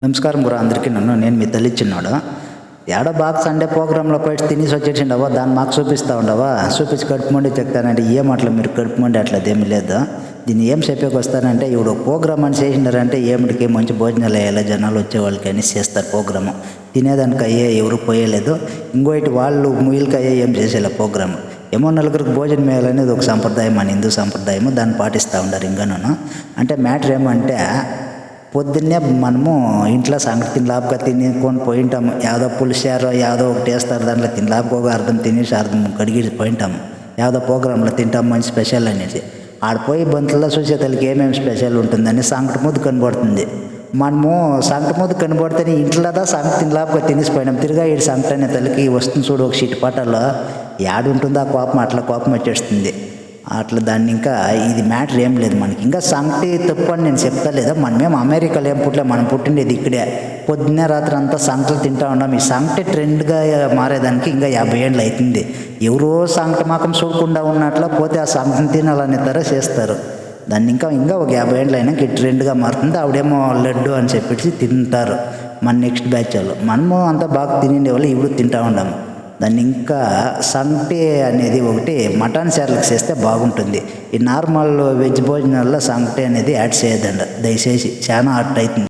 నమస్కారం గురు అందరికీ. నేను మీ తల్లి చిన్నాడు. ఏడో బాగా సండే ప్రోగ్రాంలో పోయి తినేసి వచ్చేసిండవా, దాన్ని మాకు చూపిస్తూ ఉండవా, చూపించి కడుపు మండి చెప్తానంటే ఏం అట్లా మీరు కడుపు మండి అట్లదేమీ లేదు. దీన్ని ఏం చెప్పేకి వస్తానంటే ఇప్పుడు ప్రోగ్రామ్ అని చేసినారంటే ఏమిటికి మంచి భోజనాలు వేయాలి జనాలు వచ్చేవాళ్ళకి అని చేస్తారు ప్రోగ్రాము. తినేదానికి అయ్యే ఎవరు పోయలేదు, ఇంకోటి వాళ్ళు ముయిల్కి అయ్యే ఏం చేసేలే ప్రోగ్రాము. ఏమో నలుగురికి భోజనం వేయాలనేది ఒక సంప్రదాయం, మన హిందూ సంప్రదాయము, దాన్ని పాటిస్తూ ఉంటారు. ఇంకాను అంటే మ్యాటర్ ఏమంటే పొద్దున్నే మనము ఇంట్లో సంగతి తినలాపుగా తినుకొని పోయింటాము. యాదో పులిసారో యాదో ఒకటి వేస్తారు, దాంట్లో తినలాపుగా ఒక అర్థం తినేసి అర్థం కడిగి పోయింటాము. యాదో ప్రోగ్రాంలో తింటాము మంచి స్పెషల్ అనేసి ఆడిపోయి బంతుల్లో చూసే తల్లికి ఏమేమి స్పెషల్ ఉంటుందని సంకటి ముద్దు కనబడుతుంది. మనము సంకటి ముద్దు కనబడితేనే ఇంట్లోదా సంగతి తినలాపుగా తినేసిపోయినాం. తిరిగా ఈ సంకటి అనే తల్లికి వస్తుంది చూడు ఒక షీట్ పాటలో, యాడుంటుందో ఆ కోపం, అట్లా కోపం వచ్చేస్తుంది. అట్లా దాన్ని ఇంకా ఇది మ్యాటర్ ఏం లేదు మనకి. ఇంకా సంగతి తప్పు అని నేను చెప్తా లేదా, మనమేం అమెరికాలో ఏం పుట్టలే, మనం పుట్టిండేది ఇక్కడే. పొద్దున్నే రాత్రి అంతా సంగతులు తింటూ ఉన్నాం. ఈ సంగటి ట్రెండ్గా మారేదానికి ఇంకా 50 ఏళ్ళు అవుతుంది. ఎవరో సంగటి మాకం చూడకుండా ఉన్నట్లు పోతే ఆ సంగతిని తినాలనే తర చేస్తారు. దాన్ని ఇంకా ఒక 50 ఏళ్ళు అయినాక ఈ ట్రెండ్గా మారుతుంది. ఆవిడేమో లడ్డు అని చెప్పేసి తింటారు మన నెక్స్ట్ బ్యాచ్ వాళ్ళు. మనము అంతా బాగా తినిండే వాళ్ళు ఇప్పుడు తింటూ ఉన్నాము. దాన్ని ఇంకా సంగటి అనేది ఒకటి మటన్ చారులకు చేస్తే బాగుంటుంది. ఈ నార్మల్ వెజ్ భోజనాల్లో సంగటి అనేది యాడ్ చేయదండి దయచేసి, చాలా హార్ట్ అవుతుంది.